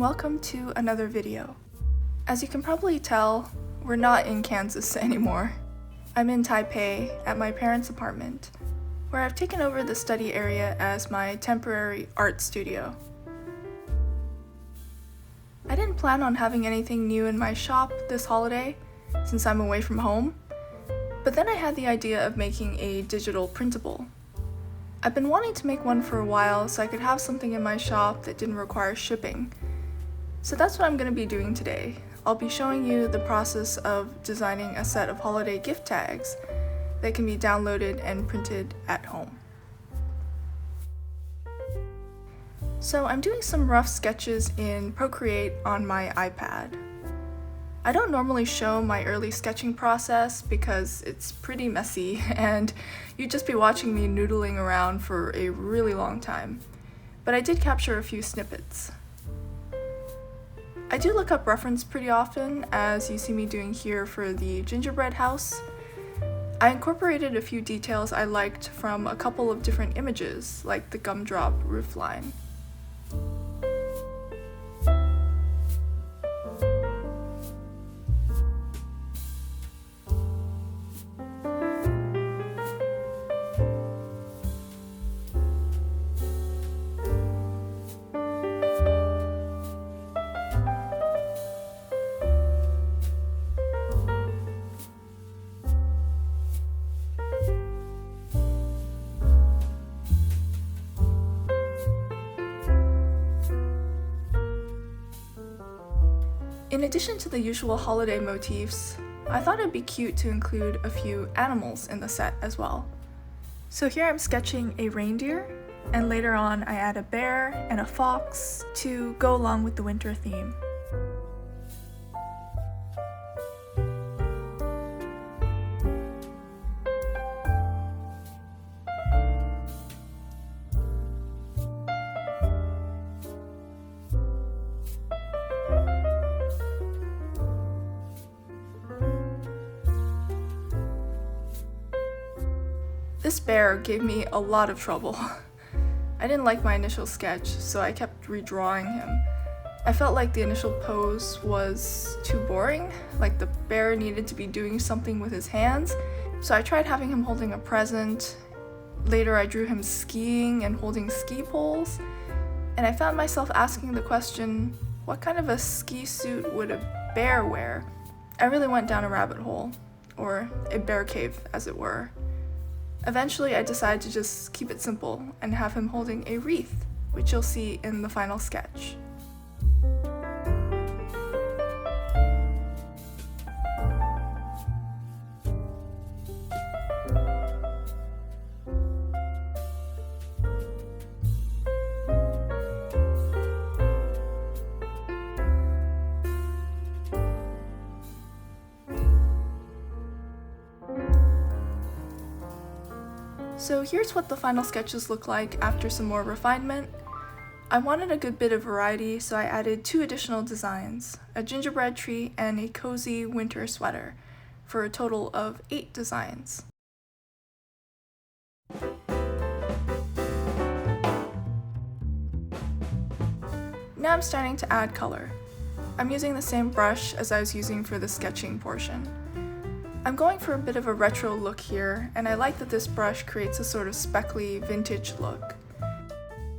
welcome to another video. As you can probably tell, we're not in Kansas anymore. I'm in Taipei at my parents' apartment, where I've taken over the study area as my temporary art studio. I didn't plan on having anything new in my shop this holiday, since I'm away from home, but then I had the idea of making a digital printable. I've been wanting to make one for a while so I could have something in my shop that didn't require shipping. So that's what I'm going to be doing today. I'll be showing you the process of designing a set of holiday gift tags that can be downloaded and printed at home. So I'm doing some rough sketches in Procreate on my iPad. I don't normally show my early sketching process because it's pretty messy and you'd just be watching me noodling around for a really long time, but I did capture a few snippets. I do look up reference pretty often, as you see me doing here for the gingerbread house. I incorporated a few details I liked from a couple of different images, like the gumdrop roofline. In addition to the usual holiday motifs, I thought it'd be cute to include a few animals in the set as well. So here I'm sketching a reindeer, and later on I add a bear and a fox to go along with the winter theme. This bear gave me a lot of trouble. I didn't like my initial sketch, so I kept redrawing him. I felt like the initial pose was too boring, like the bear needed to be doing something with his hands, so I tried having him holding a present. Later I drew him skiing and holding ski poles, and I found myself asking the question, what kind of a ski suit would a bear wear? I really went down a rabbit hole, or a bear cave as it were. Eventually, I decided to just keep it simple and have him holding a wreath, which you'll see in the final sketch. So here's what the final sketches look like after some more refinement. I wanted a good bit of variety, so I added 2 additional designs, a gingerbread tree and a cozy winter sweater, for a total of 8 designs. Now I'm starting to add color. I'm using the same brush as I was using for the sketching portion. I'm going for a bit of a retro look here, and I like that this brush creates a sort of speckly vintage look.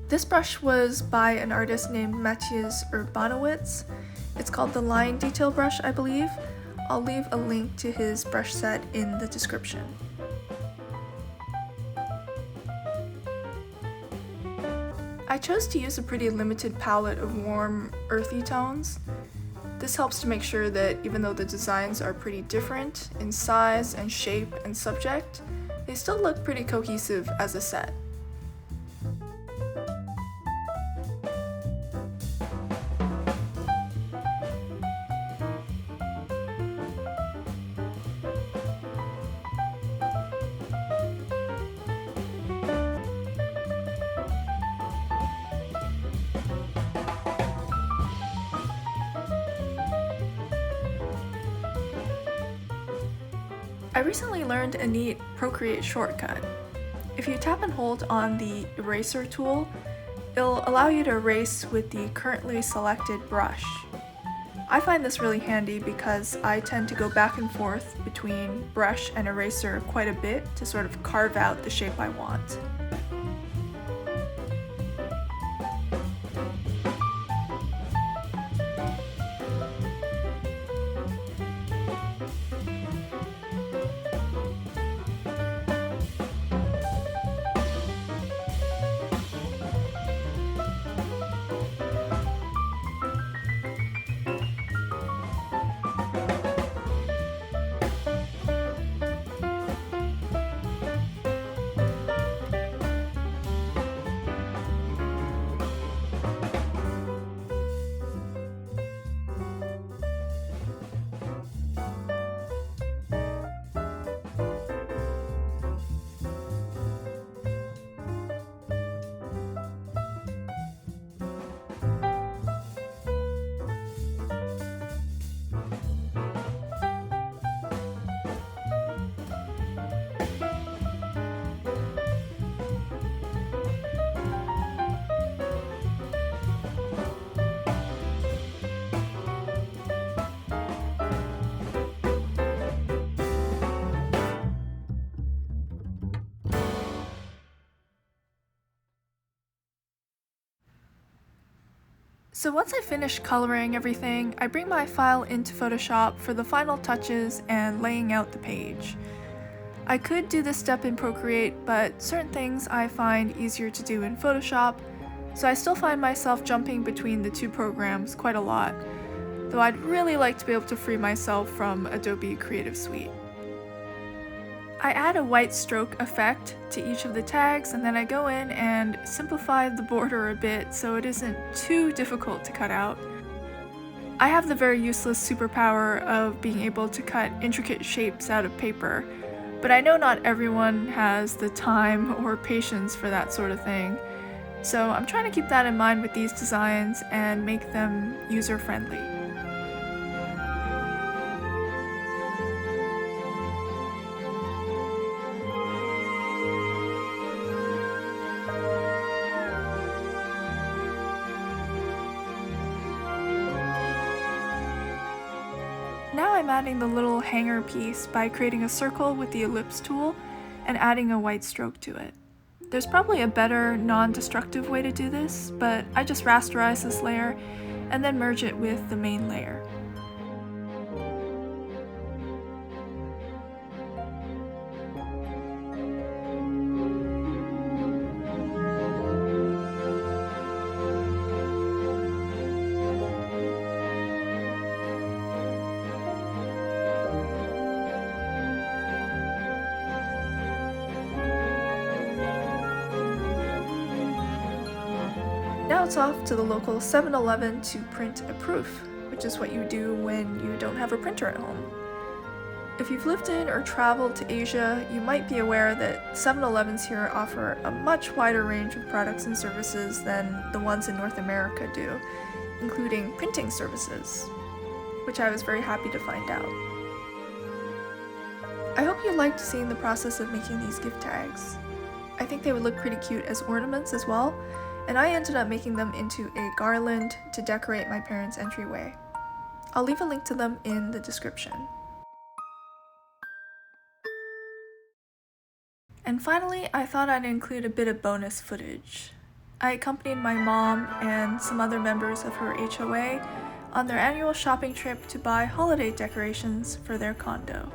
This brush was by an artist named Mateusz Urbanowicz. It's called the Line Detail Brush, I believe. I'll leave a link to his brush set in the description. I chose to use a pretty limited palette of warm, earthy tones. This helps to make sure that even though the designs are pretty different in size and shape and subject, they still look pretty cohesive as a set. I recently learned a neat Procreate shortcut. If you tap and hold on the eraser tool, It'll allow you to erase with the currently selected brush. I find this really handy because I tend to go back and forth between brush and eraser quite a bit to sort of carve out the shape I want. So once I finish coloring everything, I bring my file into Photoshop for the final touches and laying out the page. I could do this step in Procreate, but certain things I find easier to do in Photoshop, so I still find myself jumping between the two programs quite a lot, though I'd really like to be able to free myself from Adobe Creative Suite. I add a white stroke effect to each of the tags, and then I go in and simplify the border a bit so it isn't too difficult to cut out. I have the very useless superpower of being able to cut intricate shapes out of paper, but I know not everyone has the time or patience for that sort of thing, so I'm trying to keep that in mind with these designs and make them user-friendly. Now I'm adding the little hanger piece by creating a circle with the ellipse tool and adding a white stroke to it. There's probably a better non-destructive way to do this, but I just rasterize this layer and then merge it with the main layer. Now it's off to the local 7-Eleven to print a proof, which is what you do when you don't have a printer at home. If you've lived in or traveled to Asia, you might be aware that 7-Elevens here offer a much wider range of products and services than the ones in North America do, including printing services, which I was very happy to find out. I hope you liked seeing the process of making these gift tags. I think they would look pretty cute as ornaments as well, and I ended up making them into a garland to decorate my parents' entryway. I'll leave a link to them in the description. And finally, I thought I'd include a bit of bonus footage. I accompanied my mom and some other members of her HOA on their annual shopping trip to buy holiday decorations for their condo.